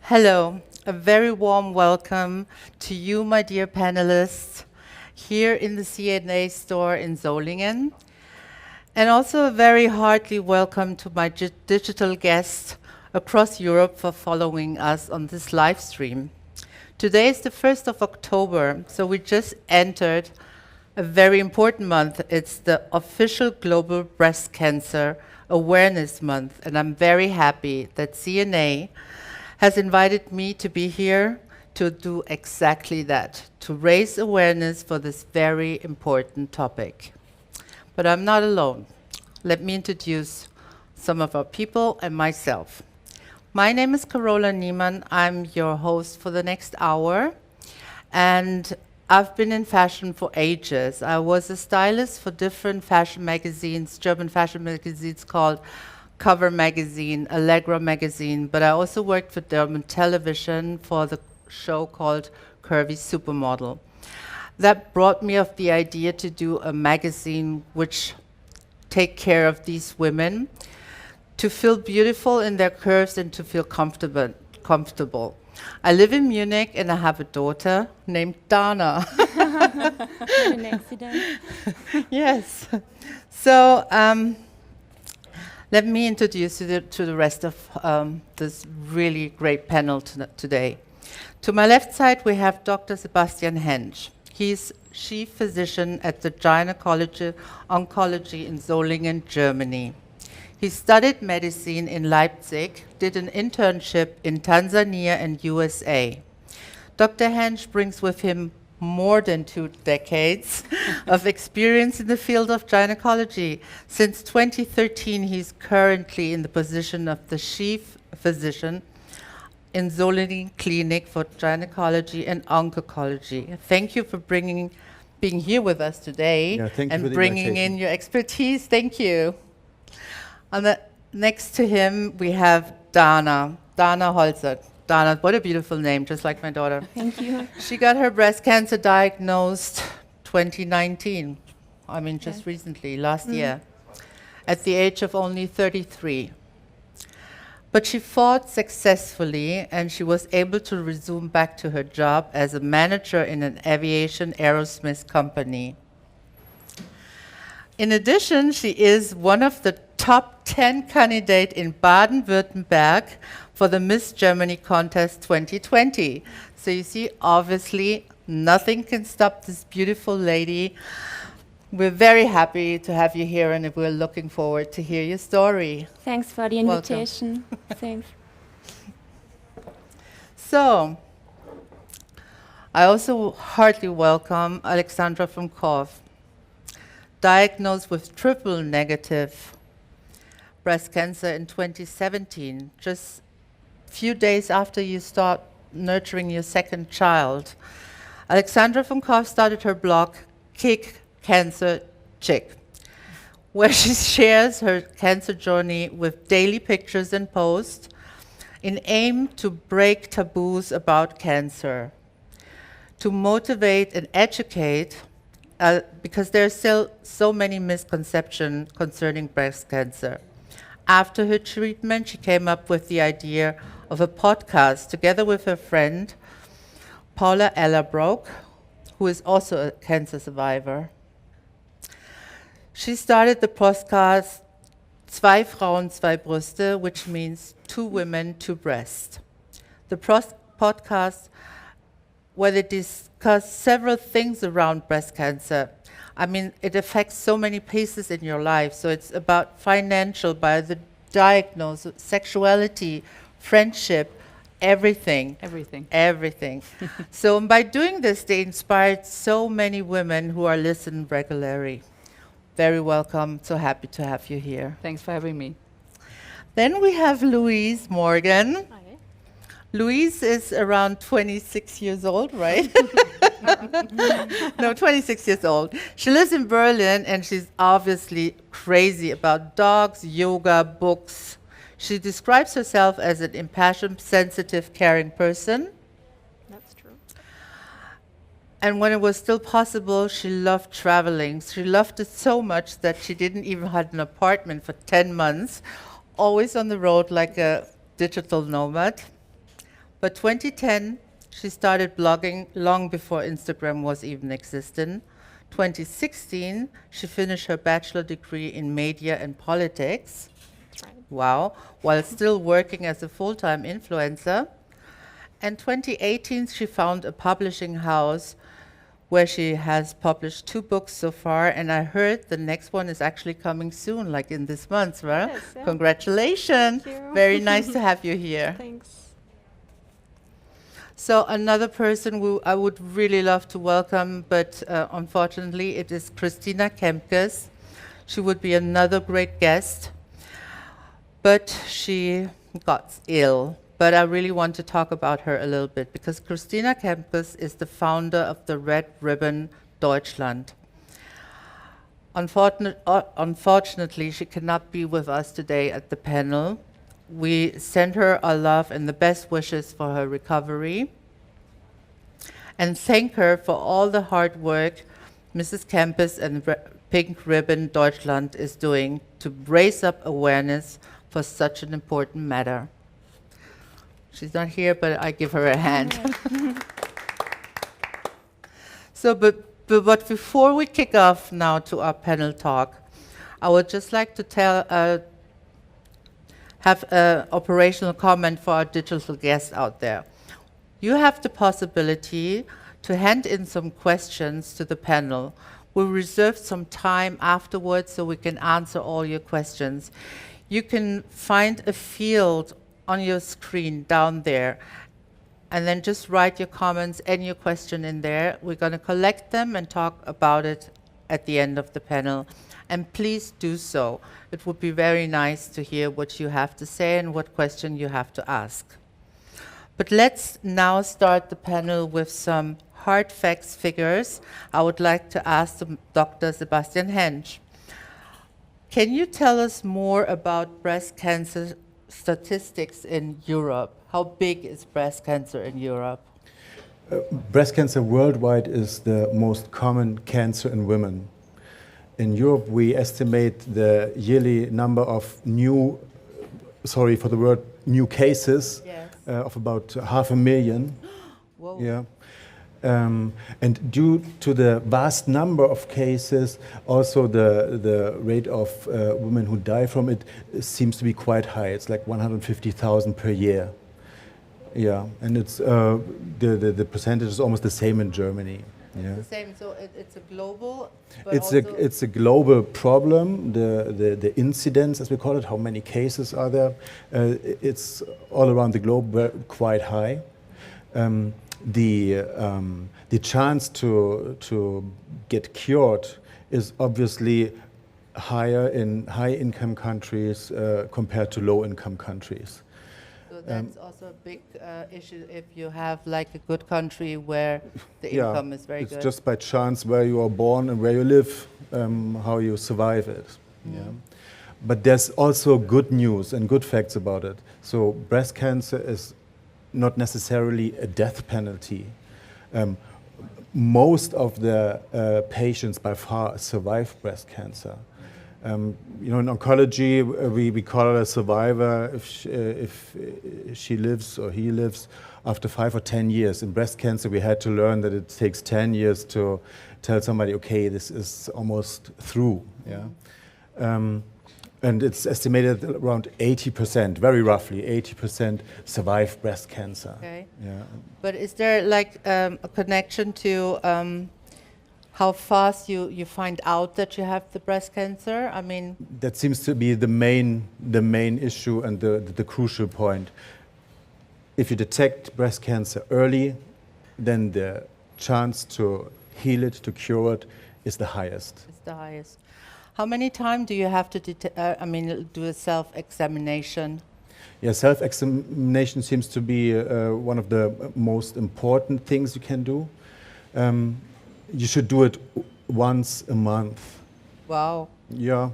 Hello, a very warm welcome to you, my dear panelists, here in the CNA store in Solingen, and also a very hearty welcome to my digital guests across Europe for following us on this live stream. Today is the 1st of October, so we just entered a very important month. It's the official Global Breast Cancer Awareness Month, and I'm very happy that CNA has invited me to be here to do exactly that, to raise awareness for this very important topic. But I'm not alone. Let me introduce some of our people and myself. My name is Carola Niemann. I'm your host for the next hour, and I've been in fashion for ages. I was a stylist for different fashion magazines, German fashion magazines called Cover Magazine, Allegra Magazine, but I also worked for German television for the show called Curvy Supermodel. That brought me up the idea to do a magazine which take care of these women, to feel beautiful in their curves and to feel comfortable. I live in Munich and I have a daughter named Dana. An accident. Yes. So let me introduce you to the rest of this really great panel today. To my left side, we have Dr. Sebastian Hensch. He's chief physician at the Gynecology Oncology in Solingen, Germany. He studied medicine in Leipzig, did an internship in Tanzania and USA. Dr. Hensch brings with him more than 2 decades of experience in the field of gynecology. Since 2013, he's currently in the position of the chief physician in Solingen Clinic for Gynecology and Oncology. Thank you for being here with us today and bringing in your expertise. Thank you. Next to him, we have Dana Holzer. Dana, what a beautiful name, just like my daughter. Thank you. She got her breast cancer diagnosed 2019. I mean, just recently, last year, at the age of only 33. But she fought successfully, and she was able to resume back to her job as a manager in an aviation aerospace company. In addition, she is one of the top 10 candidates in Baden-Württemberg for the Miss Germany contest 2020. So you see, obviously, nothing can stop this beautiful lady. We're very happy to have you here, and we're looking forward to hear your story. Thanks for the invitation. Thanks. So, I also heartily welcome Alexandra from Kov, diagnosed with triple negative breast cancer in 2017, just a few days after you start nurturing your second child. Alexandra von Koff started her blog, Kick Cancer Chick, where she shares her cancer journey with daily pictures and posts in aim to break taboos about cancer, to motivate and educate, because there are still so many misconceptions concerning breast cancer. After her treatment, she came up with the idea of a podcast together with her friend, Paula Ellerbrook, who is also a cancer survivor. She started the podcast Zwei Frauen, zwei Brüste, which means 2 women, 2 breasts. The podcast where they discuss several things around breast cancer. I mean, it affects so many pieces in your life. So it's about financial, by the diagnosis, sexuality, friendship, everything. Everything. So by doing this, they inspired so many women who are listening regularly. Very welcome. So happy to have you here. Thanks for having me. Then we have Louise Morgan. Hi. Louise is around 26 years old, right? No, 26 years old. She lives in Berlin, and she's obviously crazy about dogs, yoga, books. She describes herself as an impassioned, sensitive, caring person. That's true. And when it was still possible, she loved traveling. She loved it so much that she didn't even have an apartment for 10 months, always on the road like a digital nomad. But 2010, she started blogging long before Instagram was even existent. 2016, she finished her bachelor degree in media and politics. That's right. Wow, while still working as a full-time influencer. And 2018, she found a publishing house where she has published 2 books so far, and I heard the next one is actually coming soon, like in this month, right? Yes, yeah. Congratulations. Thank you. Very nice to have you here. Thanks. So another person who I would really love to welcome, but unfortunately it is Christina Kempkes. She would be another great guest, but she got ill. But I really want to talk about her a little bit because Christina Kempkes is the founder of the Red Ribbon Deutschland. Unfortunately, she cannot be with us today at the panel. We send her our love and the best wishes for her recovery and thank her for all the hard work Mrs. Kempkes and Pink Ribbon Deutschland is doing to raise up awareness for such an important matter. She's not here, but I give her a hand. So, but before we kick off now to our panel talk, I would just like to have an operational comment for our digital guests out there. You have the possibility to hand in some questions to the panel. We'll reserve some time afterwards so we can answer all your questions. You can find a field on your screen down there, and then just write your comments and your question in there. We're going to collect them and talk about it at the end of the panel. And please do so. It would be very nice to hear what you have to say and what question you have to ask. But let's now start the panel with some hard facts figures. I would like to ask Dr. Sebastian Hensch. Can you tell us more about breast cancer statistics in Europe? How big is breast cancer in Europe? Breast cancer worldwide is the most common cancer in women. In Europe, we estimate the yearly number of new cases Yes. of about 500,000. Whoa. Yeah. And due to the vast number of cases, also the rate of women who die from it seems to be quite high. It's like 150,000 per year. Yeah, and it's the percentage is almost the same in Germany. Yeah. The same, so it's a global, but It's a global problem. The incidence, as we call it, how many cases are there? It's all around the globe quite high. The chance to get cured is obviously higher in high-income countries compared to low-income countries. So that's also a big issue if you have like a good country where the income is very good. It's just by chance where you are born and where you live, how you survive it. Yeah. But there's also good news and good facts about it. So breast cancer is not necessarily a death penalty. Most of the patients by far survive breast cancer. In oncology, we call her a survivor if she lives or he lives after 5 or 10 years. In breast cancer, we had to learn that it takes 10 years to tell somebody, okay, this is almost through. Yeah. And it's estimated that around 80%, very roughly 80%, survive breast cancer. Okay. Yeah. But is there like a connection to how fast you find out that you have the breast cancer? I mean, that seems to be the main issue and the crucial point. If you detect breast cancer early, then the chance to heal it, to cure it, is the highest. it's the highest. How many times do you have to do a self-examination? Yeah, self-examination seems to be one of the most important things you can do. You should do it once a month. Wow. Yeah.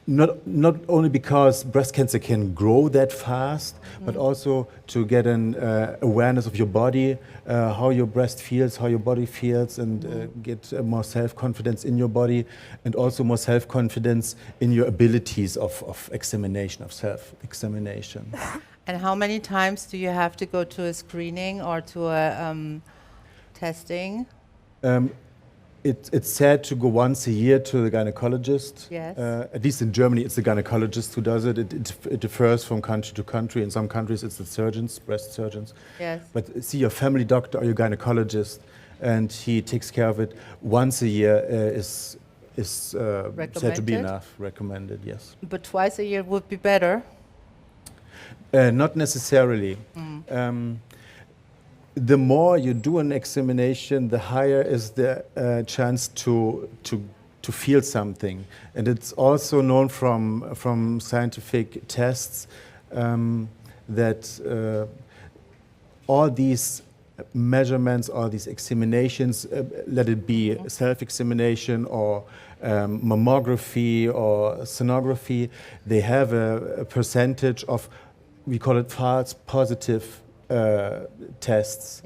Not only because breast cancer can grow that fast, but also to get an awareness of your body, how your breast feels, how your body feels, and get more self-confidence in your body, and also more self-confidence in your abilities of examination, of self-examination. And how many times do you have to go to a screening or to a testing? It's said to go once a year to the gynecologist. Yes. At least in Germany, it's the gynecologist who does it. It differs from country to country. In some countries, it's the surgeons, breast surgeons. Yes. But see your family doctor or your gynecologist, and he takes care of it. Once a year is said to be enough. Recommended, yes. But twice a year would be better. Not necessarily. The more you do an examination, the higher is the chance to feel something. And it's also known from scientific tests that all these measurements, all these examinations, let it be self-examination or mammography or sonography, they have a percentage of, we call it false positive tests,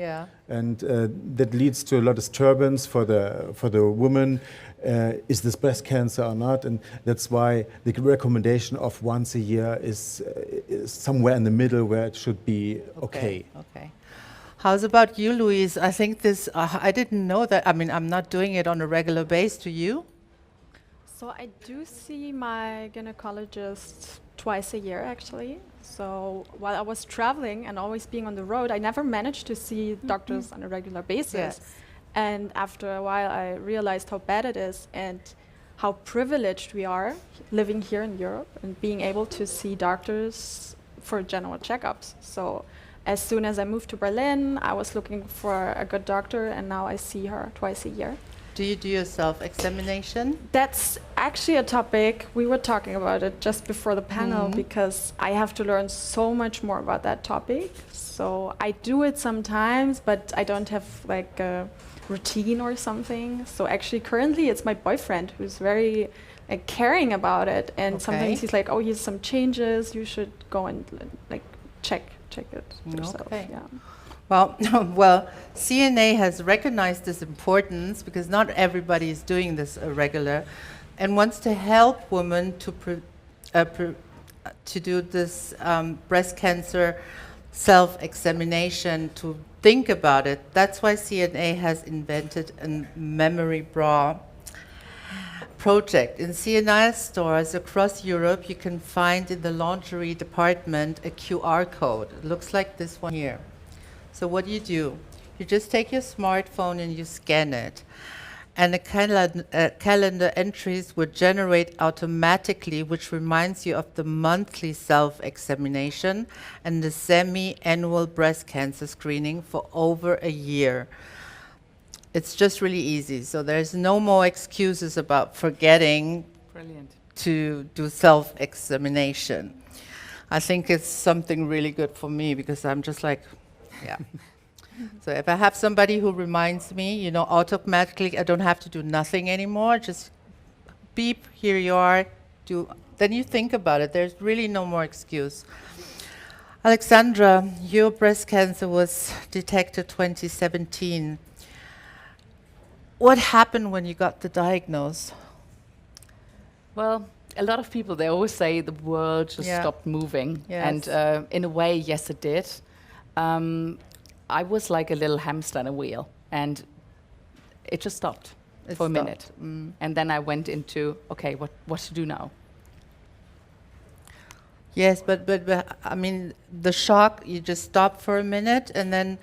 and that leads to a lot of disturbance for the woman. Is this breast cancer or not? And that's why the recommendation of once a year is somewhere in the middle where it should be okay. Okay. How's about you, Louise? I think this, I didn't know that. I mean, I'm not doing it on a regular basis. Do you? So I do see my gynecologist twice a year, actually. So while I was traveling and always being on the road, I never managed to see doctors on a regular basis. Yes. And after a while, I realized how bad it is and how privileged we are living here in Europe and being able to see doctors for general checkups. So as soon as I moved to Berlin, I was looking for a good doctor, and now I see her twice a year. Do you do your self-examination? That's actually a topic. We were talking about it just before the panel because I have to learn so much more about that topic. So I do it sometimes, but I don't have like a routine or something. So actually currently it's my boyfriend who's very caring about it. And sometimes he's like, oh, here's some changes. You should go and like check it yourself. Okay. Yeah. Well, CNA has recognized this importance because not everybody is doing this regular, and wants to help women to do this breast cancer self-examination, to think about it. That's why CNA has invented a memory bra project. In CNA stores across Europe, you can find in the lingerie department a QR code. It looks like this one here. So what do? You just take your smartphone and you scan it. And the calendar entries would generate automatically, which reminds you of the monthly self-examination and the semi-annual breast cancer screening for over a year. It's just really easy. So there's no more excuses about forgetting to do self-examination. I think it's something really good for me because I'm just like, yeah. So if I have somebody who reminds me, automatically, I don't have to do nothing anymore. Just beep, here you are. Then you think about it. There's really no more excuse. Alexandra, your breast cancer was detected 2017. What happened when you got the diagnosis? Well, a lot of people, they always say the world just stopped moving. Yes. And in a way, yes, it did. I was like a little hamster in a wheel, and it just stopped for a minute. And then I went into, okay, what to do now? Yes, but I mean, the shock, you just stop for a minute, and then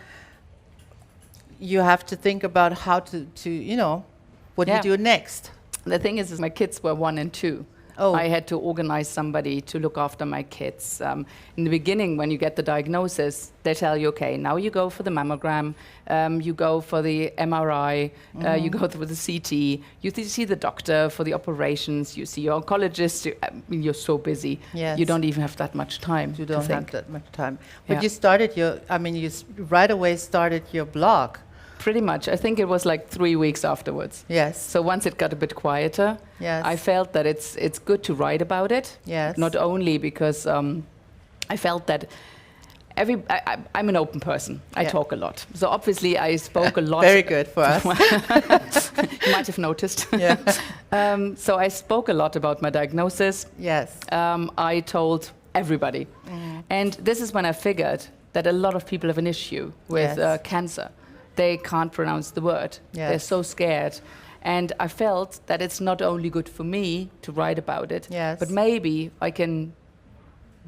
you have to think about how to what do you do next? The thing is my kids were 1 and 2. Oh. I had to organize somebody to look after my kids. In the beginning, when you get the diagnosis, they tell you, okay, now you go for the mammogram, you go for the MRI, you go through the CT, you see the doctor for the operations, you see your oncologist. You're so busy. Yes. You don't even have that much time. You don't have that much time. But Yeah. you started you right away started your blog. Pretty much. I think it was like 3 weeks afterwards. Yes. So once it got a bit quieter, Yes. I felt that it's good to write about it. Yes. Not only because I felt that I'm an open person. I Yeah. talk a lot. So obviously I spoke a lot. Very good for us. You might have noticed. Yeah. So I spoke a lot about my diagnosis. Yes. I told everybody. And this is when I figured that a lot of people have an issue with Yes. cancer. They can't pronounce the word. They're Yes. so scared. And I felt that it's not only good for me to write about it, Yes. but maybe I can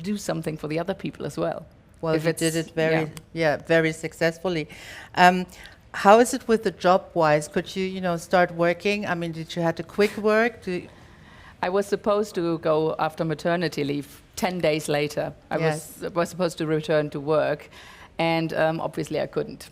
do something for the other people as well. Well, If you it's- did it very, yeah. very successfully. How is it with the job-wise? Could you, start working? I mean, did you have to quit work? I was supposed to go after maternity leave 10 days later. I Yes. was supposed to return to work, and obviously I couldn't.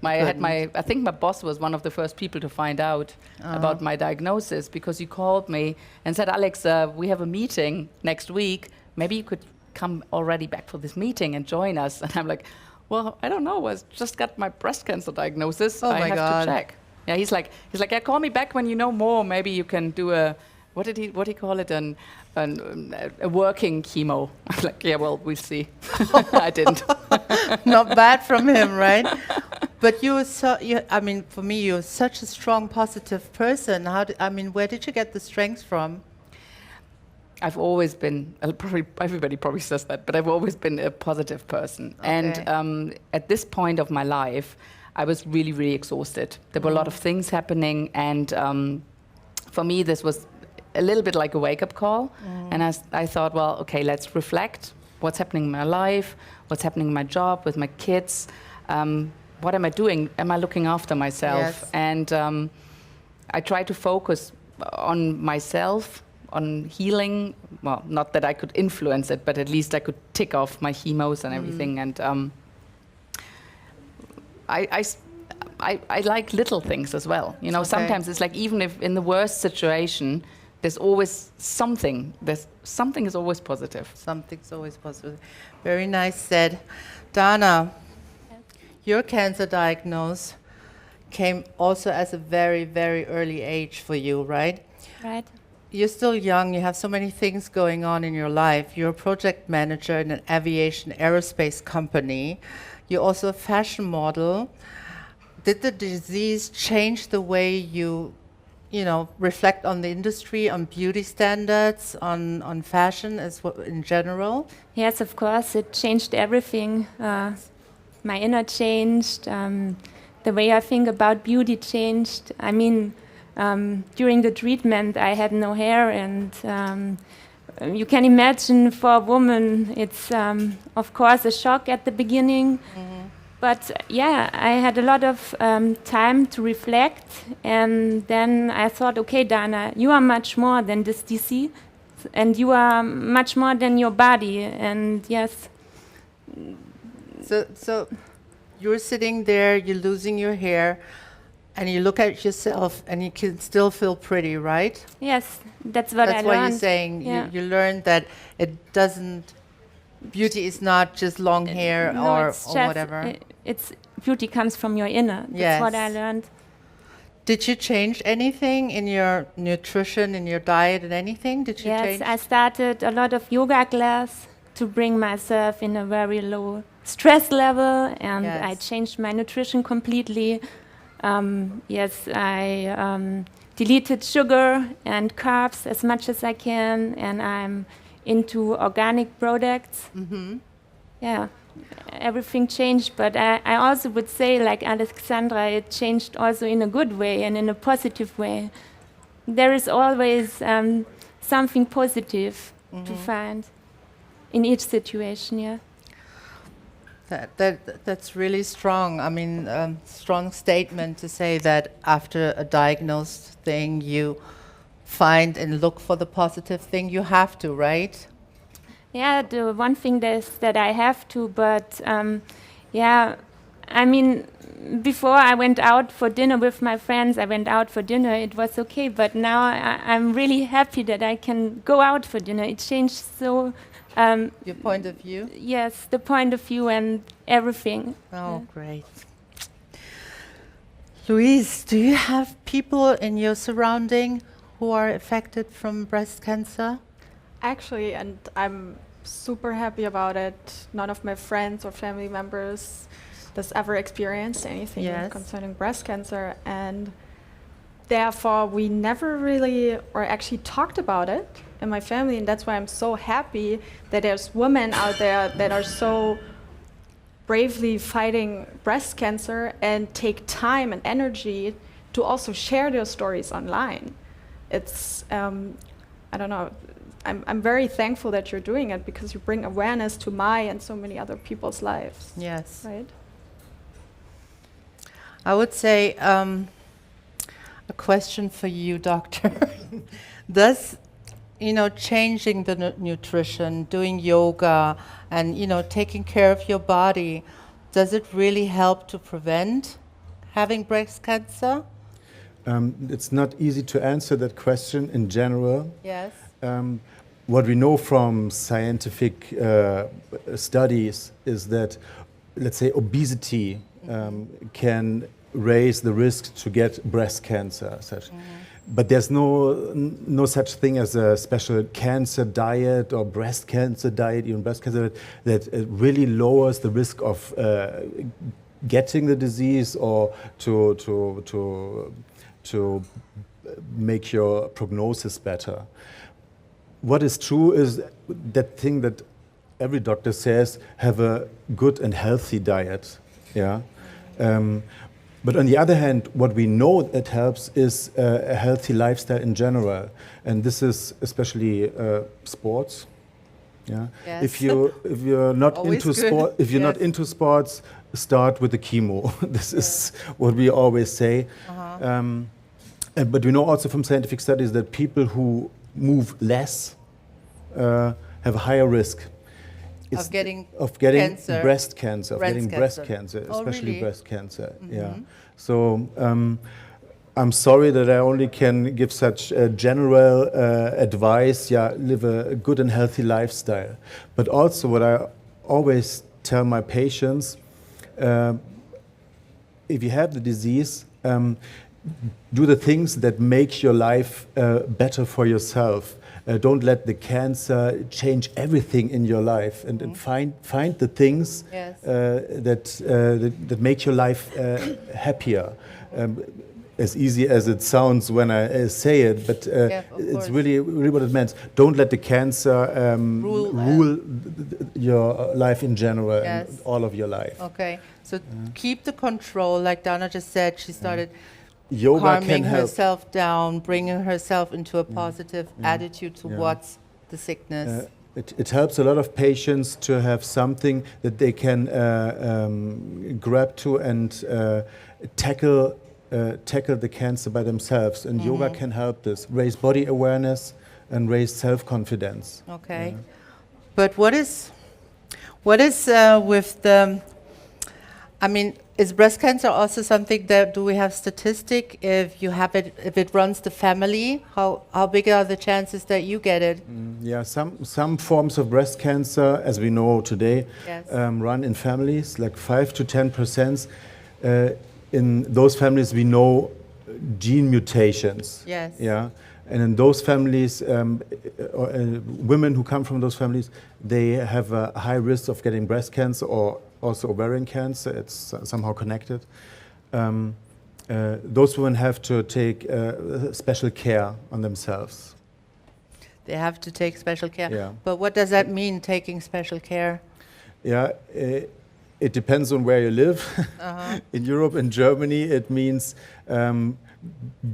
I think my boss was one of the first people to find out about my diagnosis, because he called me and said, Alex, we have a meeting next week. Maybe you could come already back for this meeting and join us. And I'm like, well, I don't know. I just got my breast cancer diagnosis. Oh I my have God. to check. Yeah, he's like, yeah, call me back when you know more. Maybe you can do what did he call it? A working chemo. I'm like, yeah, well, we'll see. I didn't. Not bad from him, right? But for me, you're such a strong, positive person. Where did you get the strength from? I've always been, everybody probably says that, but I've always been a positive person. Okay. And at this point of my life, I was really, really exhausted. There were a lot of things happening, and for me, this was a little bit like a wake-up call. And I thought, well, okay, let's reflect. What's happening in my life? What's happening in my job, with my kids? What am I doing? Am I looking after myself? Yes. And I try to focus on myself, on healing. Well, not that I could influence it, but at least I could tick off my chemos and everything. And I like little things as well. Okay. Sometimes it's like, even if in the worst situation, there's always something. Something is always positive. Something's always positive. Very nice said. Dana, your cancer diagnosis came also as a very, very early age for you, right? Right. You're still young, you have so many things going on in your life. You're a project manager in an aviation aerospace company. You're also a fashion model. Did the disease change the way you reflect on the industry, on beauty standards, on fashion in general? Yes, of course, it changed everything. My inner changed. The way I think about beauty changed. I mean, during the treatment, I had no hair, and you can imagine for a woman, it's of course a shock at the beginning. But yeah, I had a lot of time to reflect, and then I thought, okay, Dana, you are much more than this disease, and you are much more than your body, and yes. So you're sitting there, you're losing your hair, and you look at yourself, and you can still feel pretty, right? Yes, that's what I That's learned. what you're saying. Yeah. You learned that it doesn't. Beauty is not just long hair No, or it's just, whatever. It's beauty comes from your inner. That's what I Yes. learned. Did you change anything in your nutrition, in your diet, and anything? Did you Yes, change? I started a lot of yoga class to bring myself in a very low stress level, and I Yes. changed my nutrition completely. Yes, I deleted sugar and carbs as much as I can, and I'm into organic products. Yeah, everything changed, but I also would say, like Alexandra, it changed also in a good way and in a positive way. There is always something positive to find in each situation, yeah. That's really strong. I mean, strong statement to say that after a diagnosed thing, you find and look for the positive thing. You have to, right? Yeah, the one thing that I have to, but yeah, I mean, before I went out for dinner with my friends, it was okay, but now I'm really happy that I can go out for dinner. It changed so. Your point of view? Yes, the point of view and everything. Oh, great. Louise, do you have people in your surrounding who are affected from breast cancer? Actually, and I'm super happy about it. None of my friends or family members has ever experienced anything Yes. concerning breast cancer, and therefore we never really or actually talked about it. in my family, and that's why I'm so happy that there's women out there that are so bravely fighting breast cancer and take time and energy to also share their stories online. It's, I don't know, I'm very thankful that you're doing it, because you bring awareness to my and so many other people's lives. Yes. Right? I would say a question for you, doctor. Does, changing the nutrition, doing yoga, and, taking care of your body, does it really help to prevent having breast cancer? It's not easy to answer that question in general. Yes. What we know from scientific studies is that, let's say, obesity can raise the risk to get breast cancer. Such. But there's no such thing as a special cancer diet or breast cancer diet, even breast cancer, that really lowers the risk of getting the disease or to make your prognosis better. What is true is that thing that every doctor says: have a good and healthy diet. Yeah. But on the other hand, what we know that helps is a healthy lifestyle in general, and this is especially sports. Yeah. Yes. If you're not Always into good. sport, if you're not Yes. into sports, start with the chemo. This is what we always say. But we know also from scientific studies that people who move less have a higher risk Of getting cancer. breast Breast cancer, of getting breast cancer. cancer, Oh, especially really? breast cancer. Yeah. So I'm sorry that I only can give such general advice. Yeah, live a good and healthy lifestyle. But also, what I always tell my patients: if you have the disease, do the things that make your life better for yourself. Don't let the cancer change everything in your life, and find the things Yes. that make your life happier. As easy as it sounds when I say it, but Yeah, of it's course. really what it means. Don't let the cancer rule your life in general and Yes. all of your life. Okay, so keep the control, like Dana just said. She started Yoga calming can help. herself down, bringing herself into a positive attitude towards the sickness. It helps a lot of patients to have something that they can grab to and tackle the cancer by themselves. And yoga can help this, raise body awareness and raise self-confidence. Okay, but what is with the? I mean, is breast cancer also something that, do we have statistic if you have it, if it runs the family? How big are the chances that you get it? Yeah, some forms of breast cancer, as we know today, Yes. run in families, like 5 to 10%. In those families, we know gene mutations. Yes. Yeah, and in those families, women who come from those families, they have a high risk of getting breast cancer or also ovarian cancer. It's somehow connected. Those women have to take special care on themselves. They have to take special care. Yeah. But what does that mean, taking special care? Yeah, it depends on where you live. In Europe and Germany, it means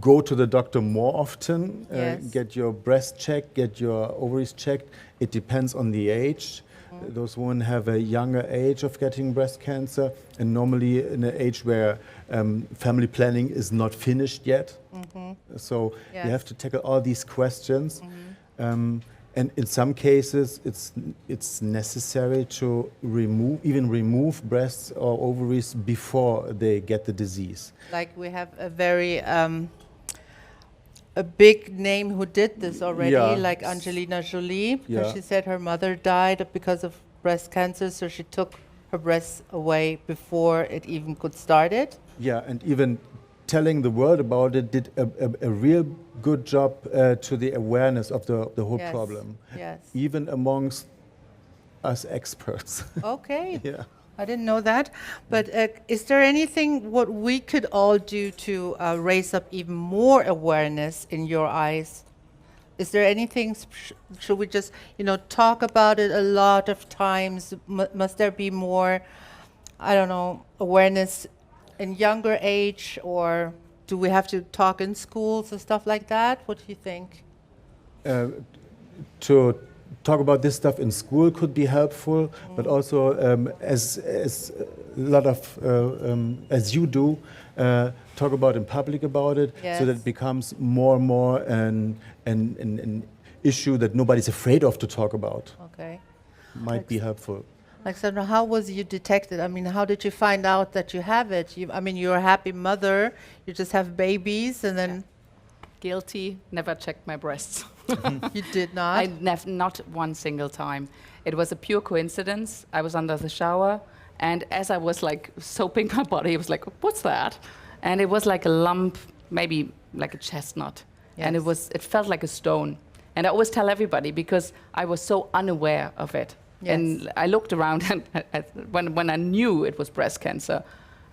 go to the doctor more often, Yes. get your breast checked, get your ovaries checked. It depends on the age. Those women have a younger age of getting breast cancer, and normally in an age where family planning is not finished yet. So Yes. you have to tackle all these questions. And in some cases, it's necessary to remove breasts or ovaries before they get the disease. Like, we have a very a big name who did this already, Yeah. like Angelina Jolie. Yeah. She said her mother died because of breast cancer, so she took her breasts away before it even could start it. Yeah, and even telling the world about it did a real good job to the awareness of the whole Yes. problem, Yes. even amongst us experts. Okay. Yeah. I didn't know that. But is there anything what we could all do to raise up even more awareness in your eyes? is there anything, should we just, talk about it a lot of times? Must there be more, I don't know, awareness in younger age, or do we have to talk in schools and stuff like that? What do you think? To talk about this stuff in school could be helpful, but also as a lot of as you do, talk about in public about it, so that it becomes more and more an issue that nobody's afraid of to talk about. Okay. Might be helpful. Alexandra, how was you detected? I mean, how did you find out that you have it? You're a happy mother, you just have babies, and then... Guilty, never checked my breasts. You did not? Not one single time. It was a pure coincidence. I was under the shower, and as I was like soaping my body, I was like, what's that? And it was like a lump, maybe like a chestnut. Yes. And it felt like a stone. And I always tell everybody, because I was so unaware of it. Yes. And I looked around, and when I knew it was breast cancer,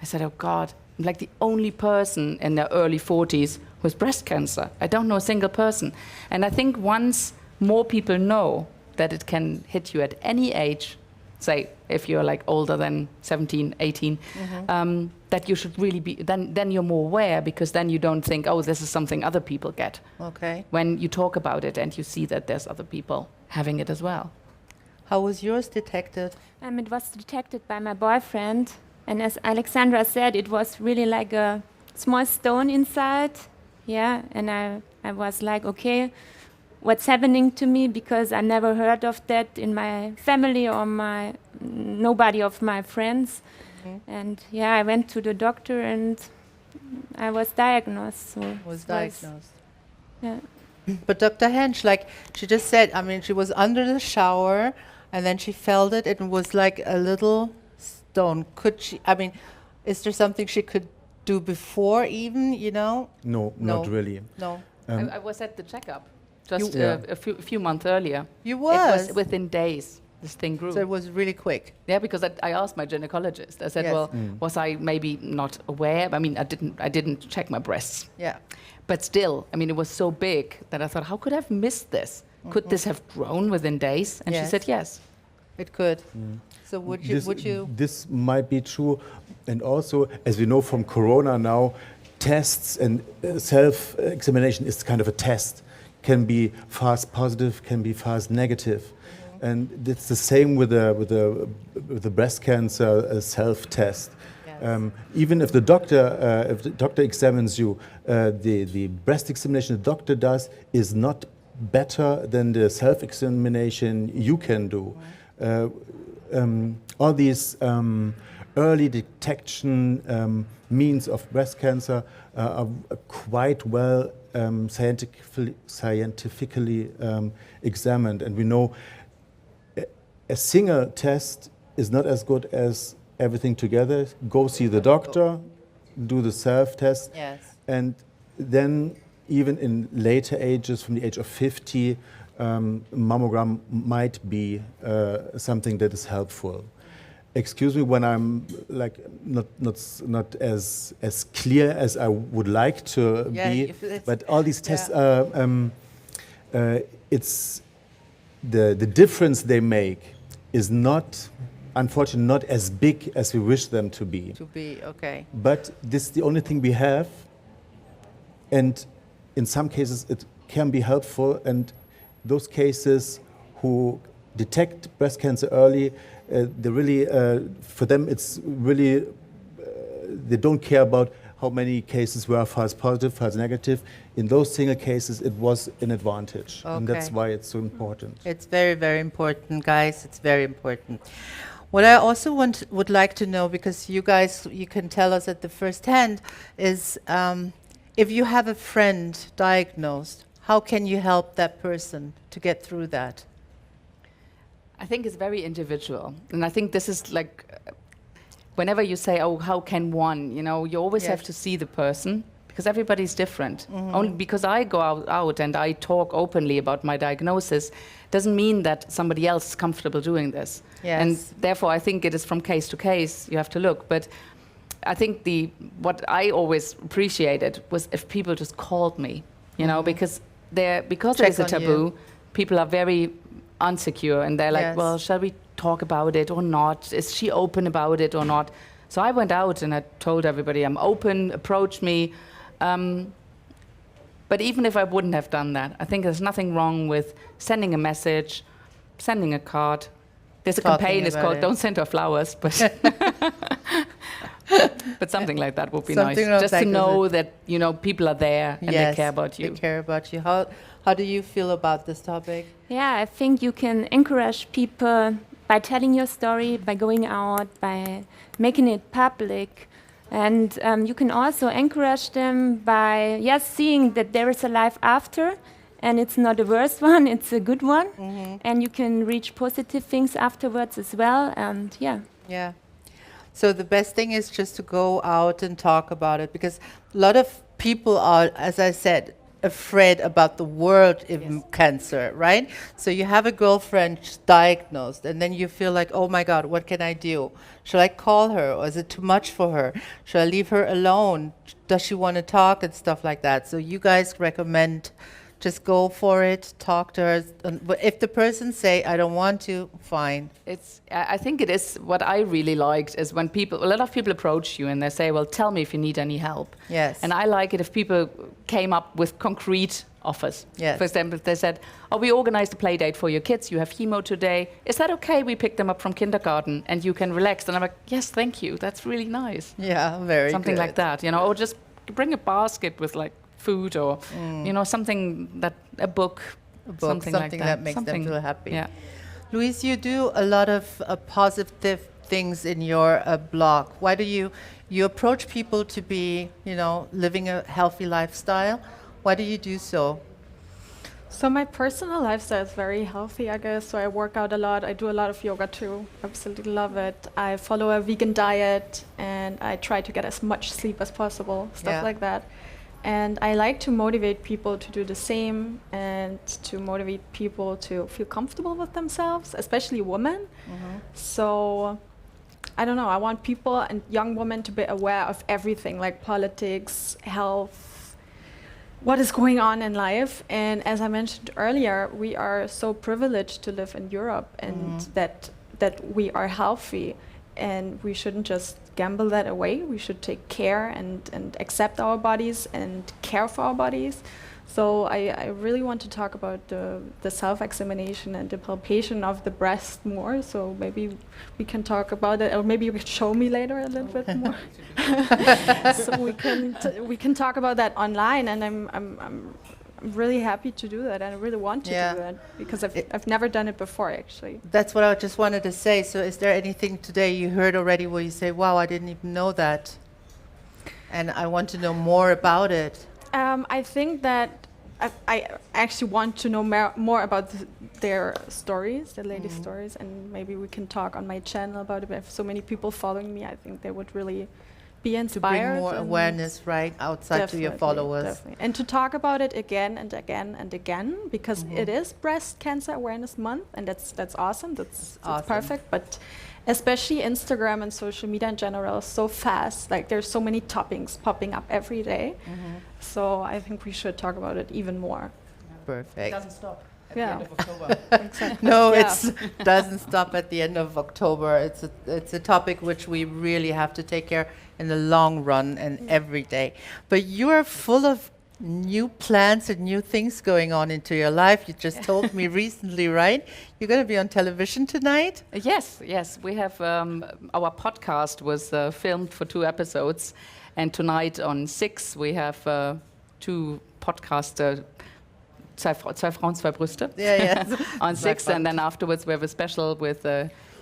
I said, oh God, I'm like the only person in their early 40s with breast cancer. I don't know a single person. And I think once more people know that it can hit you at any age, say if you're like older than 17, 18, that you should really be, then you're more aware, because then you don't think, oh, this is something other people get. Okay. When you talk about it and you see that there's other people having it as well. How was yours detected? It was detected by my boyfriend. And as Alexandra said, it was really like a small stone inside. Yeah, and I was like, okay, what's happening to me? Because I never heard of that in my family or nobody of my friends. And yeah, I went to the doctor and I was diagnosed. So yeah. But Dr. Hensch, like she just said, she was under the shower and then she felt it. It was like a little stone. Is there something she could do before even, No, not really. No. I was at the checkup just a few months earlier. You was? It was within days. This thing grew. So it was really quick. Yeah, because I asked my gynecologist. I said, Yes. well, was I maybe not aware? I didn't check my breasts. Yeah. But still, it was so big that I thought, how could I have missed this? Could this have grown within days? And she Yes. said, yes. It could. So would you? This might be true, and also, as we know from Corona now, tests and self-examination is kind of a test. Can be fast positive, can be fast negative, and it's the same with the breast cancer self-test. Yes. Even if the doctor examines you, the breast examination the doctor does is not better than the self-examination you can do. All these early detection means of breast cancer are quite well scientifically examined, and we know a single test is not as good as everything together. Go see the doctor, do the self-test, Yes. and then even in later ages, from the age of 50, mammogram might be something that is helpful. Excuse me when I'm like not as clear as I would like to be, but all these tests, it's the difference they make is not, unfortunately, not as big as we wish them to be. Okay. But this is the only thing we have, and in some cases it can be helpful, and those cases who detect breast cancer early, they really, for them it's really, they don't care about how many cases were false positive, false negative. In those single cases, it was an advantage, and that's why it's so important. It's very, very important, guys. It's very important. What I also would like to know, because you guys, you can tell us at the first hand, is if you have a friend diagnosed, how can you help that person to get through that? I think it's very individual. And I think this is like, whenever you say, oh, how can one, you always have to see the person, because everybody's different. Only because I go out and I talk openly about my diagnosis doesn't mean that somebody else is comfortable doing this. Yes. And therefore, I think it is from case to case, you have to look. But I think what I always appreciated was if people just called me, because because Check there's a on you. taboo, people are very insecure, and they're like, Yes. well, shall we talk about it or not? Is she open about it or not? So I went out and I told everybody I'm open, approach me. But even if I wouldn't have done that, I think there's nothing wrong with sending a message, sending a card. There's a Talking campaign, it's about called it. Don't Send Her Flowers, but but something like that would be Something nice. like Just that to is know that, you know, people are there and they care about you. They care about you. How do you feel about this topic? Yeah, I think you can encourage people by telling your story, by going out, by making it public. And you can also encourage them by, yes, seeing that there is a life after, and it's not a worse one, it's a good one. And you can reach positive things afterwards as well. And yeah. Yeah. So the best thing is just to go out and talk about it, because a lot of people are, as I said, afraid about the word in cancer, right? So you have a girlfriend diagnosed, and then you feel like, oh my God, what can I do? Shall I call her, or is it too much for her? Shall I leave her alone? Does she want to talk and stuff like that? So you guys recommend just go for it, talk to her. But if the person say, I don't want to, fine. I think it is what I really liked is when a lot of people approach you and they say, well, tell me if you need any help. Yes. And I like it if people came up with concrete offers. Yes. For example, if they said, oh, we organized a play date for your kids, you have chemo today. Is that okay? We pick them up from kindergarten and you can relax. And I'm like, yes, thank you. That's really nice. Yeah, very Something good. like that, you know, or just bring a basket with like food or, you know, a book, something like that makes them feel happy. Yeah. Louise, you do a lot of positive things in your blog. Why do you approach people to be, you know, living a healthy lifestyle? Why do you do so? So my personal lifestyle is very healthy, I guess. So I work out a lot. I do a lot of yoga too. Absolutely love it. I follow a vegan diet and I try to get as much sleep as possible, stuff like that. And I like to motivate people to do the same and to motivate people to feel comfortable with themselves, especially women. So I don't know, I want people and young women to be aware of everything, like politics, health, what is going on in life. And as I mentioned earlier, we are so privileged to live in Europe and that we are healthy. And we shouldn't just gamble that away. We should take care and accept our bodies and care for our bodies. So I really want to talk about the self-examination and the palpation of the breast more. So maybe we can talk about it, or maybe you could show me later a little bit more. So we can talk about that online. And I'm really happy to do that, and I really want to do that because I've never done it before, actually. That's what I just wanted to say. So is there anything today you heard already where you say, wow, I didn't even know that, and I want to know more about it? I think that I actually want to know more about their stories, the ladies' stories, and maybe we can talk on my channel about it. I have so many people following me. I think they would really be inspired. To bring more awareness, right, outside to your followers. Definitely. And to talk about it again and again and again, because it is Breast Cancer Awareness Month, and that's awesome. That's perfect. But especially Instagram and social media in general is so fast. Like there's so many toppings popping up every day. So I think we should talk about it even more. Perfect. It doesn't stop. At Yeah. the end of October. Exactly. No, Yeah. it doesn't stop at the end of October. It's a topic which we really have to take care in the long run and every day. But you are full of new plans and new things going on into your life. You just told me recently, right? You're going to be on television tonight? Yes. We have our podcast was filmed for 2 episodes, and tonight on 6 we have 2 podcasts. Zwei Frauen, zwei Brüste. Yeah. On 6, and then afterwards we have a special with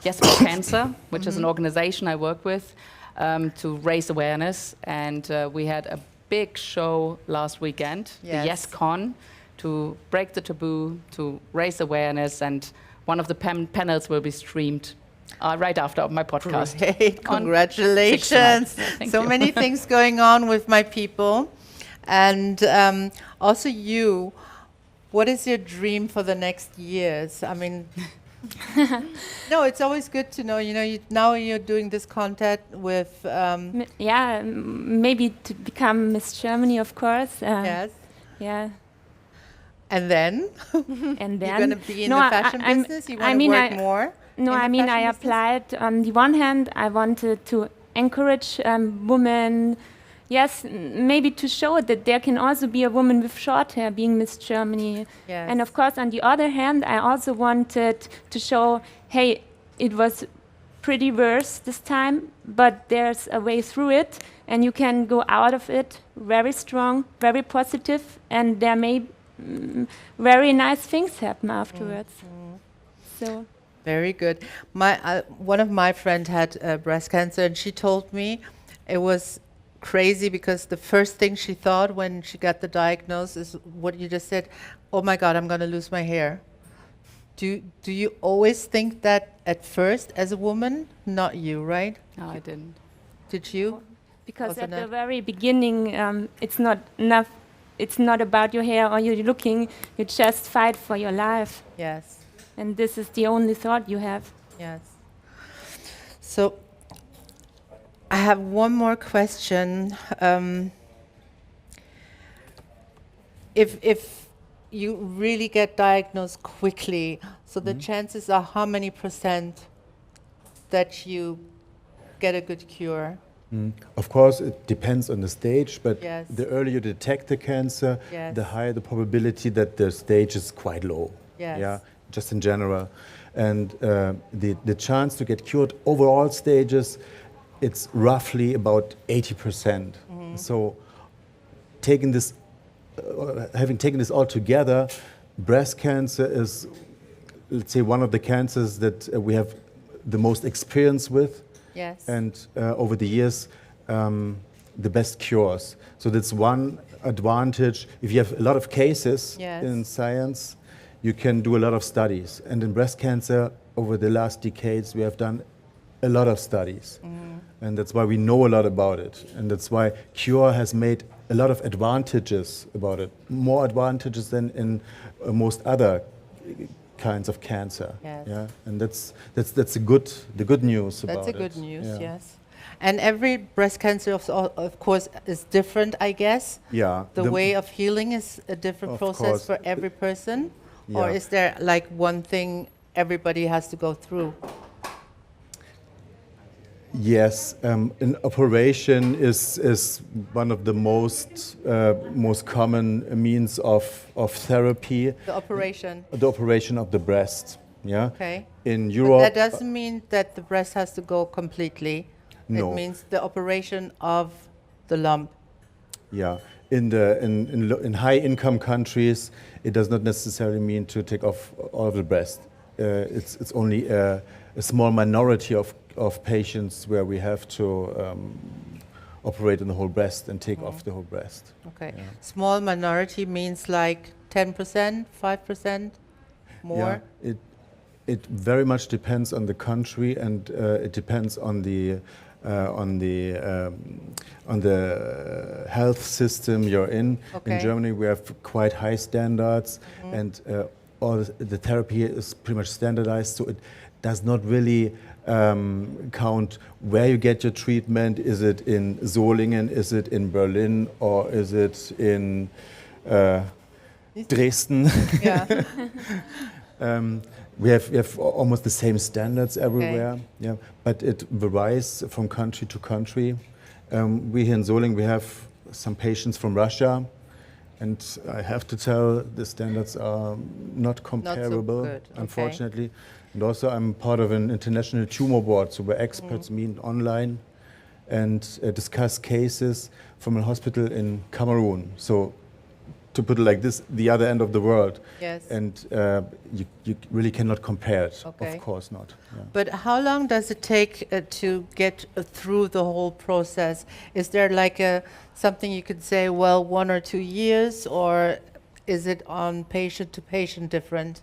Yes for Cancer, which is an organization I work with to raise awareness. And we had a big show last weekend, the Yes Con, to break the taboo, to raise awareness, and one of the panels will be streamed right after my podcast. Great, congratulations. Thank So you. many things going on with my people. And also you, what is your dream for the next years? I mean, no, it's always good to know, now you're doing this content with... maybe to become Miss Germany, of course. yes. Yeah. And then And you're then going to be in no, the fashion business? You want to work more? No, in the I mean, fashion I business? applied. On the one hand, I wanted to encourage women, yes, maybe to show that there can also be a woman with short hair being Miss Germany. Yes. And of course, on the other hand, I also wanted to show, hey, it was pretty worse this time, but there's a way through it, and you can go out of it very strong, very positive, and there may very nice things happen afterwards. So. Very good. One of my friends had breast cancer, and she told me it was crazy because the first thing she thought when she got the diagnosis is what you just said, oh my God, I'm going to lose my hair. Do you always think that at first as a woman? Not you, right? No, I didn't. Did you? Because Also at the not? very beginning, it's not enough. It's not about your hair or you're looking. You just fight for your life, Yes. and this is the only thought you have. Yes. So I have one more question. If you really get diagnosed quickly, so the chances are how many percent that you get a good cure? Of course, it depends on the stage, but Yes. the earlier you detect the cancer, Yes. the higher the probability that the stage is quite low. Yes. Yeah, just in general. And the chance to get cured over all stages, it's roughly about 80%. So taking this, having taken this all together, breast cancer is, let's say, one of the cancers that we have the most experience with. Yes. And over the years, the best cures. So that's one advantage. If you have a lot of cases Yes. in science, you can do a lot of studies. And in breast cancer, over the last decades, we have done a lot of studies. And that's why we know a lot about it. And that's why cure has made a lot of advantages about it, more advantages than in most other kinds of cancer. Yes. Yeah, and that's the good news about it. That's a good news, Yeah. yes. And every breast cancer, of course, is different, I guess. Yeah. The way of healing is a different Of process course. for every person? Or Yeah. is there like one thing everybody has to go through? Yes, an operation is one of the most common means of therapy. The operation. The operation of the breast. Yeah. Okay. In But Europe. that doesn't mean that the breast has to go completely. No. It means the operation of the lump. Yeah. In high income countries, it does not necessarily mean to take off all of the breast. It's only a small minority of patients where we have to operate on the whole breast and take off the whole breast. Okay. Yeah. Small minority means like 10%, 5%, more? Yeah, it very much depends on the country, and it depends on the health system you're in. Okay. In Germany, we have quite high standards, and all the therapy is pretty much standardized, so it does not really count where you get your treatment. Is it in Solingen? Is it in Berlin? Or is it in Dresden? Yeah. We have almost the same standards everywhere, yeah, but it varies from country to country. We here in Solingen, we have some patients from Russia, and I have to tell the standards are not comparable, good, okay. unfortunately. And also I'm part of an international tumor board, so where experts meet online and discuss cases from a hospital in Cameroon. So to put it like this, the other end of the world. Yes. And you really cannot compare it. Okay. Of course not. Yeah. But how long does it take to get through the whole process? Is there like something you could say, well, 1 or 2 years, or is it on patient to patient different?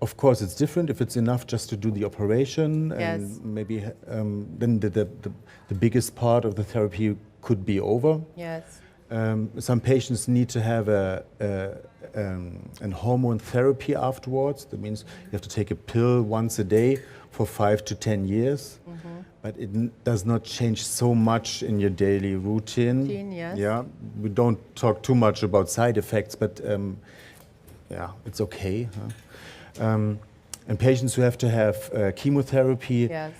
Of course, it's different if it's enough just to do the operation, Yes. and maybe then the biggest part of the therapy could be over. Yes. Some patients need to have an hormone therapy afterwards. That means you have to take a pill once a day for 5 to 10 years. But it does not change so much in your daily routine. Yes. Yeah, we don't talk too much about side effects, but yeah, it's okay. Huh? And patients who have to have chemotherapy, Yes.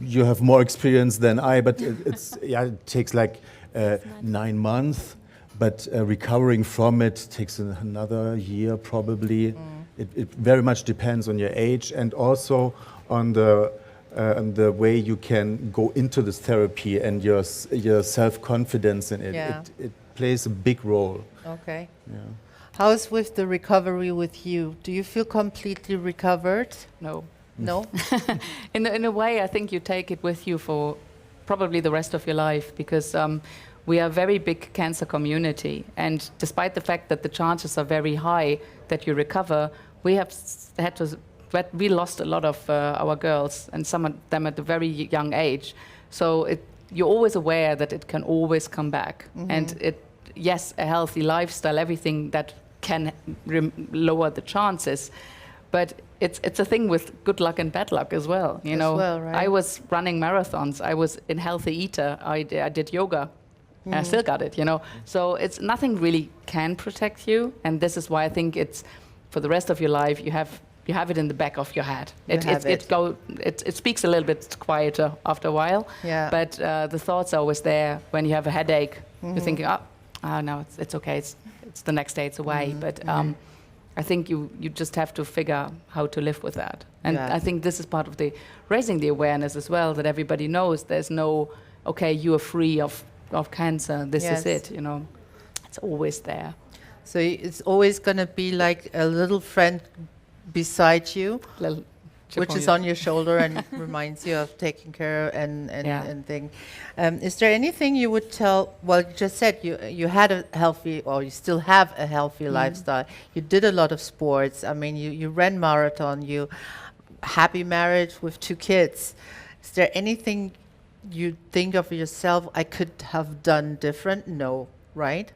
you have more experience than I, but it takes like 9 months. But recovering from it takes another year probably. It very much depends on your age and also on the way you can go into this therapy and your self-confidence in it. Yeah. It plays a big role. Okay. Yeah. How's with the recovery with you? Do you feel completely recovered? No. No? In a way, I think you take it with you for probably the rest of your life, because we are a very big cancer community, and despite the fact that the chances are very high that you recover, we have we lost a lot of our girls, and some of them at a very young age. So you're always aware that it can always come back, and yes, a healthy lifestyle, everything that can lower the chances, but it's a thing with good luck and bad luck as well. You know, right? I was running marathons. I was in healthy eater. I did yoga. I still got it. You know, so it's nothing really can protect you, and this is why I think it's for the rest of your life. You have it in the back of your head. It speaks a little bit quieter after a while. Yeah. But the thoughts are always there when you have a headache. You're thinking, oh no, it's okay. It's the next day. It's away. But I think you just have to figure how to live with that. And Yes. I think this is part of the raising the awareness as well, that everybody knows there's no, okay, you are free of cancer. This Yes. is it, you know. It's always there. So it's always going to be like a little friend beside you, Little chip which is your- on your shoulder and reminds you of taking care and Yeah. thing. Is there anything you would tell? Well, you just said you had a healthy, or you still have a healthy lifestyle. You did a lot of sports. I mean, you ran marathon. You happy marriage with 2 kids. Is there anything you think of yourself I could have done different? No, right?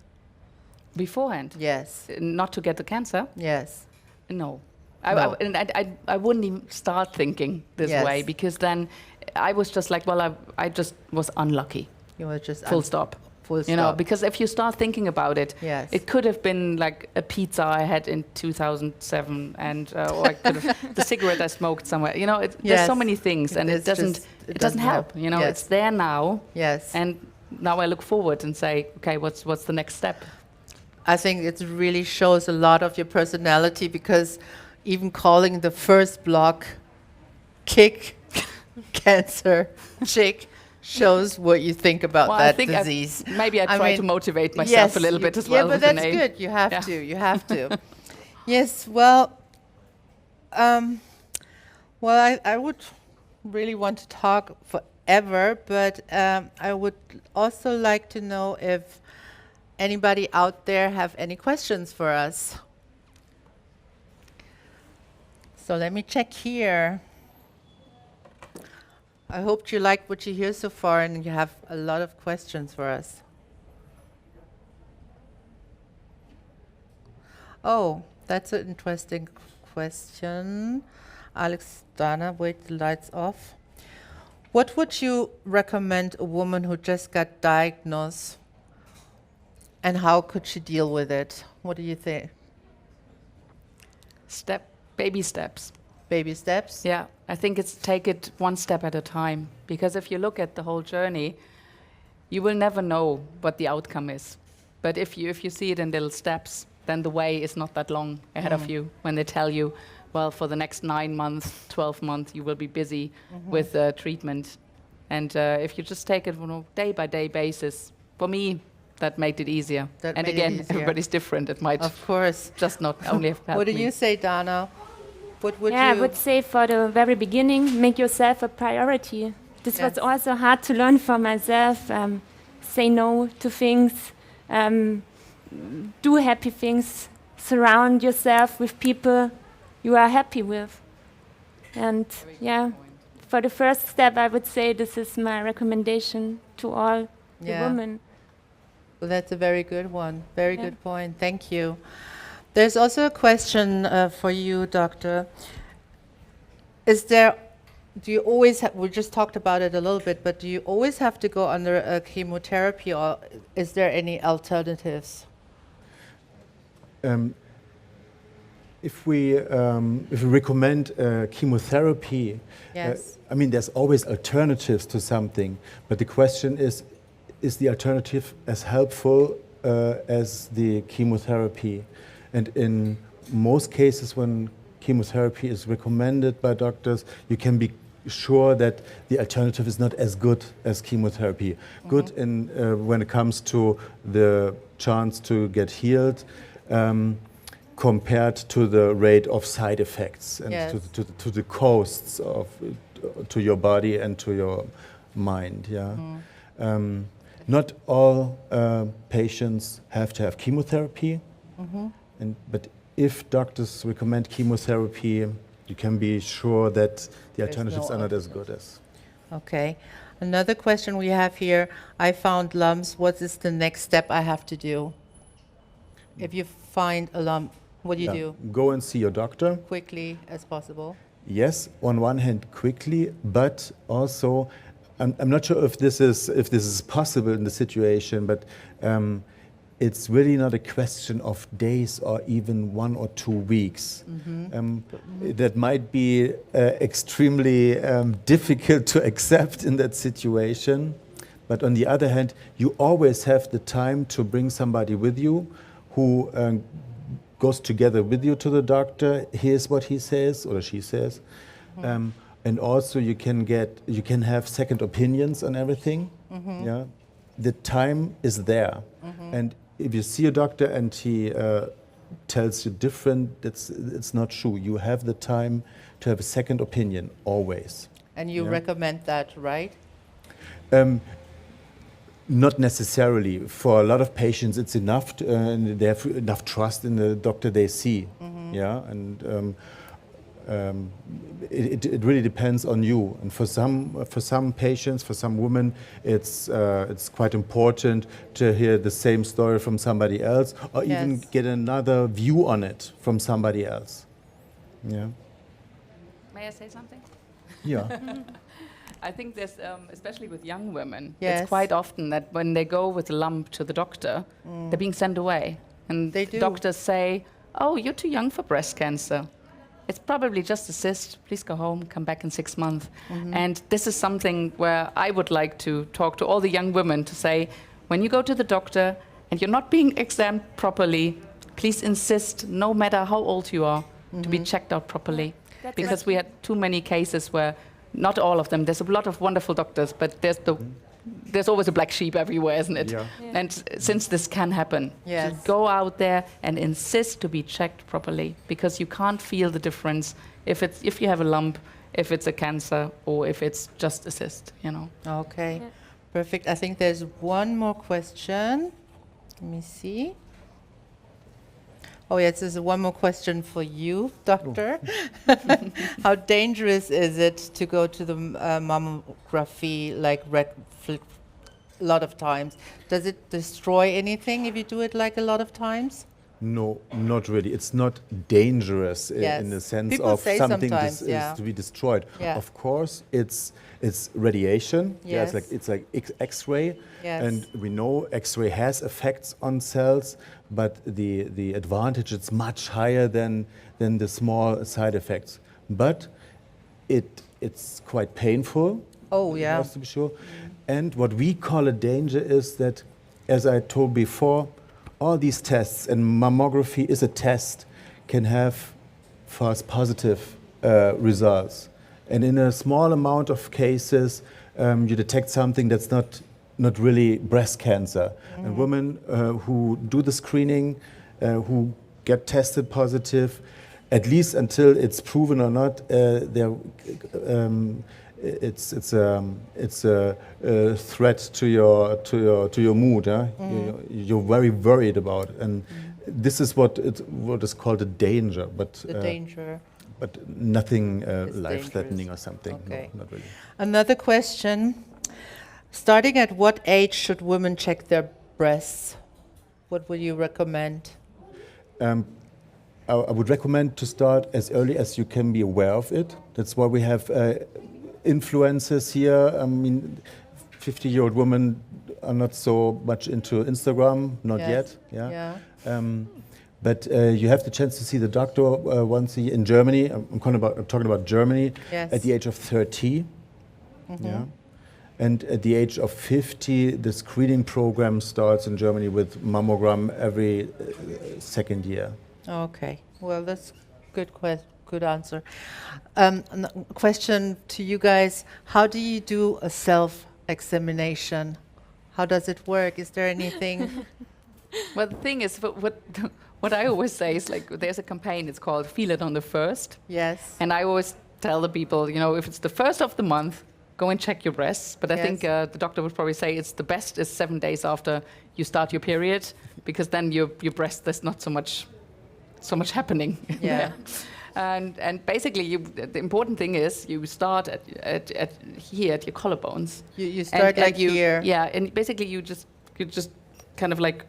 Beforehand, Yes, not to get the cancer. yes. No. No. I wouldn't even start thinking this Yes. way, because then I was just like, well, I just was unlucky. You were just Full stop. Full You know, stop. because if you start thinking about it, Yes. it could have been like a pizza I had in 2007, and or I could have the cigarette I smoked somewhere. You know, there's so Yes. many things, and It's it doesn't just- it doesn't help. You know, Yes. it's there now, Yes. and now I look forward and say, okay, what's the next step? I think it really shows a lot of your personality, because even calling the first block kick cancer chick shows what you think about Well, I that think disease. Maybe I try to mean, motivate myself a little bit as well. Yeah, but with the that's name. good. You have Yeah. to. You have to. Yes. Well, I would really want to talk forever, but I would also like to know if anybody out there have any questions for us. So let me check here. I hope you like what you hear so far and you have a lot of questions for us. Oh, that's an interesting question. Alex, Dana, wait, the lights off. What would you recommend a woman who just got diagnosed, and how could she deal with it? What do you think? Baby steps. Baby steps? Yeah, I think it's take it one step at a time, because if you look at the whole journey, you will never know what the outcome is. But if you see it in little steps, then the way is not that long ahead of you when they tell you, well, for the next 9 months, 12 months, you will be busy with treatment. And if you just take it on a day-by-day basis, for me, that made it easier. That And made it again, easier. everybody's different. It might Of course. just not only have helped What do me. you say, Dana? What would Yeah, you? I would say for the very beginning, make yourself a priority. This Yes. was also hard to learn for myself. Say no to things, do happy things, surround yourself with people you are happy with. And yeah, for the first step, I would say this is my recommendation to all the Yeah. women. Well, that's a very good one. Very Yeah. good point. Thank you. There's also a question for you, Doctor. Do you always we just talked about it a little bit, but do you always have to go under a chemotherapy, or is there any alternatives? If we recommend chemotherapy, Yes. I mean, there's always alternatives to something, but the question is the alternative as helpful as the chemotherapy? And in most cases, when chemotherapy is recommended by doctors, you can be sure that the alternative is not as good as chemotherapy. Good in when it comes to the chance to get healed, compared to the rate of side effects and Yes. to the costs of to your body and to your mind. Yeah. Not all patients have to have chemotherapy, but if doctors recommend chemotherapy, you can be sure that the alternatives no are not as good as. Okay. Another question we have here. I found lumps. What is the next step I have to do? If you find a lump, what do you do? Go and see your doctor. Quickly as possible. Yes, on one hand quickly, but also I'm not sure if this is possible in the situation, but it's really not a question of days or even 1 or 2 weeks. That might be extremely difficult to accept in that situation. But on the other hand, you always have the time to bring somebody with you who goes together with you to the doctor, hears what he says or she says. And also you can have second opinions on everything. Yeah, the time is there. And if you see a doctor and he tells you different, it's not true. You have the time to have a second opinion always. And you recommend that, right? Not necessarily. For a lot of patients, it's enough, and they have enough trust in the doctor they see. Yeah, and it really depends on you. And for some patients, for some women, it's quite important to hear the same story from somebody else, or even get another view on it from somebody else. Yeah. May I say something? Yeah. I think there's, especially with young women, Yes. it's quite often that when they go with a lump to the doctor, they're being sent away. And They do. doctors say, oh, you're too young for breast cancer. It's probably just a cyst. Please go home, come back in 6 months. And this is something where I would like to talk to all the young women to say, when you go to the doctor and you're not being examined properly, please insist, no matter how old you are, to be checked out properly. Because we had too many cases where, not all of them, there's a lot of wonderful doctors, but there's always a black sheep everywhere, isn't it? Yeah. And since this can happen, Yes. just go out there and insist to be checked properly, because you can't feel the difference if you have a lump, if it's a cancer, or if it's just a cyst, you know. Okay. Perfect. I think there's one more question. Let me see. Oh, yes, there's one more question for you, doctor. How dangerous is it to go to the mammography a lot of times? Does it destroy anything if you do it like a lot of times? No, not really. It's not dangerous in the sense People of say something sometimes, is to be destroyed. Yeah. Of course, it's radiation. Yeah, Yes. it's like X-ray, Yes. and we know X-ray has effects on cells, but the advantage is much higher than the small side effects. But it's quite painful. Oh, yeah. Just to be sure. And what we call a danger is that, as I told before, all these tests, and mammography is a test, can have false positive results. And in a small amount of cases, you detect something that's not really breast cancer. And women who do the screening, who get tested positive, at least until it's proven or not, it's a threat to your mood. You're very worried about it. And this is what is called a danger. But The danger. but nothing It's life-threatening dangerous. or something. Okay. No, not really. Another question. Starting at what age should women check their breasts? What would you recommend? I would recommend to start as early as you can be aware of it. That's why we have influencers here. I mean, 50-year-old women are not so much into Instagram, not Yes. yet. Yeah. Yeah. But you have the chance to see the doctor once a year in Germany. I'm talking about Germany. Yes. At the age of 30. Yeah. And at the age of 50, the screening program starts in Germany with mammogram every second year. Okay. Well, that's good answer. Question to you guys: how do you do a self-examination? How does it work? Is there anything? Well, the thing is, what I always say is like, there's a campaign, it's called Feel It on the First. Yes. And I always tell the people, you know, if it's the first of the month, go and check your breasts. But I think the doctor would probably say it's the best is 7 days after you start your period, because then your breast, there's not so much happening. Yeah. And basically, the important thing is you start at here at your collarbones. You start like here. Yeah, and basically you just kind of like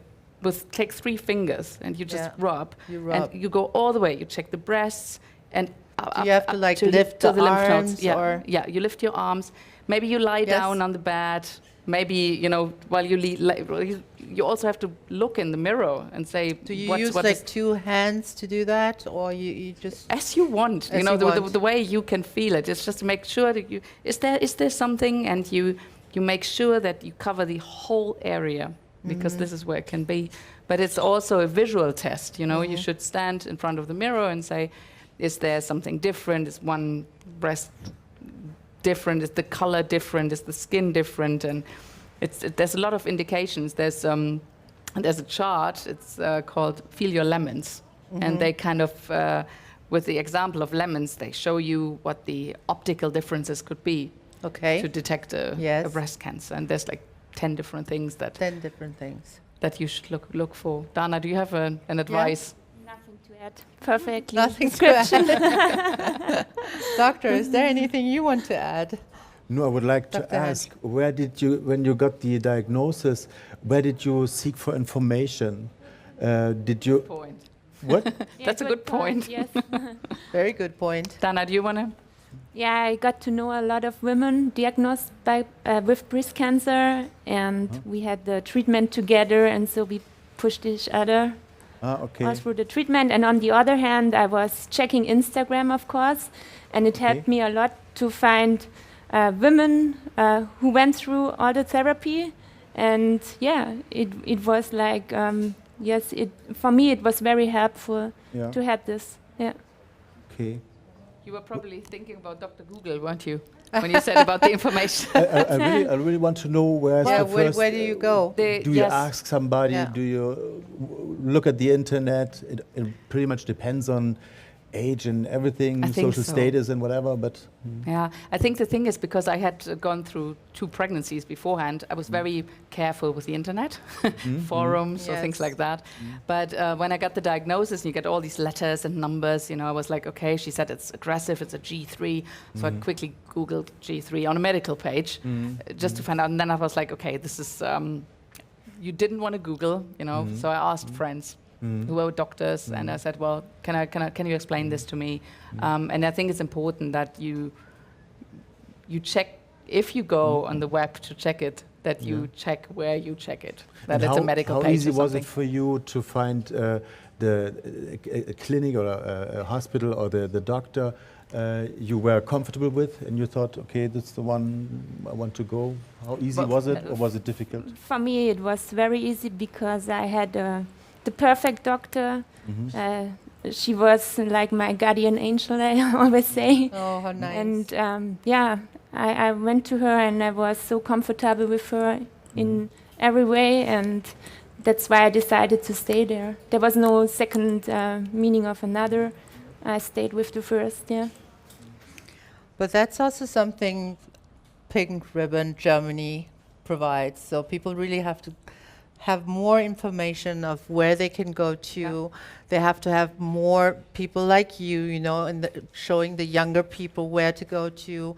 take 3 fingers and you just rub. You rub. And you go all the way. You check the breasts and Do you have to like lift to the lymph arms nodes. Yeah, or? yeah, you lift your arms. Maybe you lie down on the bed. Maybe, you know, while you also have to look in the mirror and say, Do you use like 2 hands to do that, or you just? As you want, As you know, you want. the way you can feel it. It's just to make sure that is there something, and you make sure that you cover the whole area, because this is where it can be. But it's also a visual test, you know. You should stand in front of the mirror and say, is there something different? Is one breast different? Is the color different? Is the skin different? And there's a lot of indications. There's a chart. It's called Feel Your Lemons, and they kind of with the example of lemons, they show you what the optical differences could be to detect a breast cancer. And there's like 10 different things 10 different things that you should look for. Dana, do you have an advice? Nothing to add. Perfectly. Nothing to add. Doctor, is there anything you want to add? No, I would like to Dr. ask, where did you, when you got the diagnosis, where did you seek for information? Did you? Point. What? Yeah, That's a good point. Yes. Very good point. Dana, do you want to? Yeah, I got to know a lot of women diagnosed with breast cancer, and we had the treatment together, and so we pushed each other all through the treatment. And on the other hand, I was checking Instagram, of course, and it helped me a lot to find women who went through all the therapy. And yeah, it was like, for me it was very helpful to have this. Yeah. Okay. You were probably thinking about Dr. Google, weren't you, when you said about the information? I really want to know where's the first. Where do you go? Do you ask somebody? Yeah. Do you look at the internet? It pretty much depends on age and everything, I think social so. status and whatever. But Yeah, I think the thing is, because I had gone through 2 pregnancies beforehand, I was very careful with the internet, forums or things like that. But when I got the diagnosis, and you get all these letters and numbers, you know, I was like, okay, she said it's aggressive, it's a G3. So I quickly Googled G3 on a medical page just to find out. And then I was like, okay, this is, you didn't want to Google, you know, so I asked friends who were doctors, and I said, well, can you explain this to me? And I think it's important that you check, if you go on the web to check it, that you check where you check it, that it's a medical page. How easy or was something. it for you to find a clinic or a hospital or the doctor you were comfortable with, and you thought, okay, that's the one I want to go? How easy was it, or was it difficult? For me, it was very easy because I had the perfect doctor. She was like my guardian angel, I always say. Oh, how nice. And I went to her, and I was so comfortable with her in every way, and that's why I decided to stay there. There was no second meaning of another. I stayed with the first, yeah. But that's also something Pink Ribbon Germany provides. So people really have to have more information of where they can go to. They have to have more people like you know, and showing the younger people where to go to,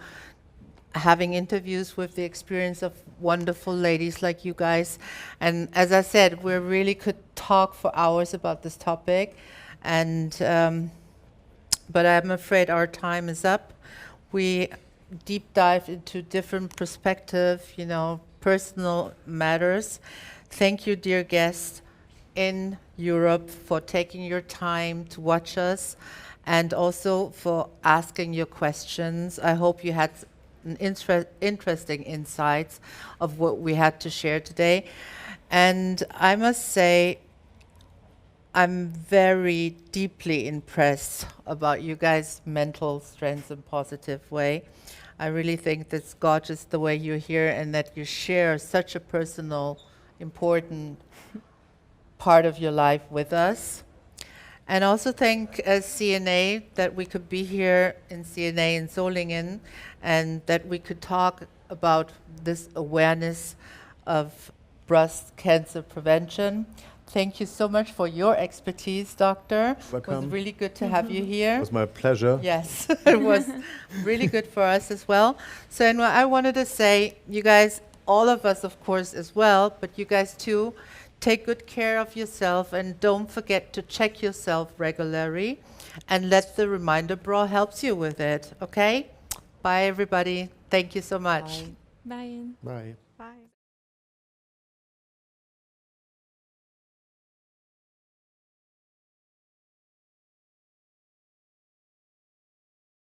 having interviews with the experience of wonderful ladies like you guys. And as I said, we really could talk for hours about this topic. And but I'm afraid our time is up. We deep dive into different perspective, you know, personal matters. Thank you, dear guests. in Europe, for taking your time to watch us, and also for asking your questions. I hope you had an interesting insights of what we had to share today. And I must say, I'm very deeply impressed about you guys' mental strength in positive way. I really think that's gorgeous the way you're here and that you share such a personal, important part of your life with us. And also thank CNA that we could be here in CNA in Solingen and that we could talk about this awareness of breast cancer prevention. Thank you so much for your expertise, Doctor. Welcome. It was really good to have you here. It was my pleasure. Yes, it was really good for us as well. So anyway, I wanted to say, you guys, all of us, of course, as well, but you guys too, take good care of yourself and don't forget to check yourself regularly and let the reminder bra helps you with it, okay? Bye, everybody. Thank you so much. Bye. Bye. Bye.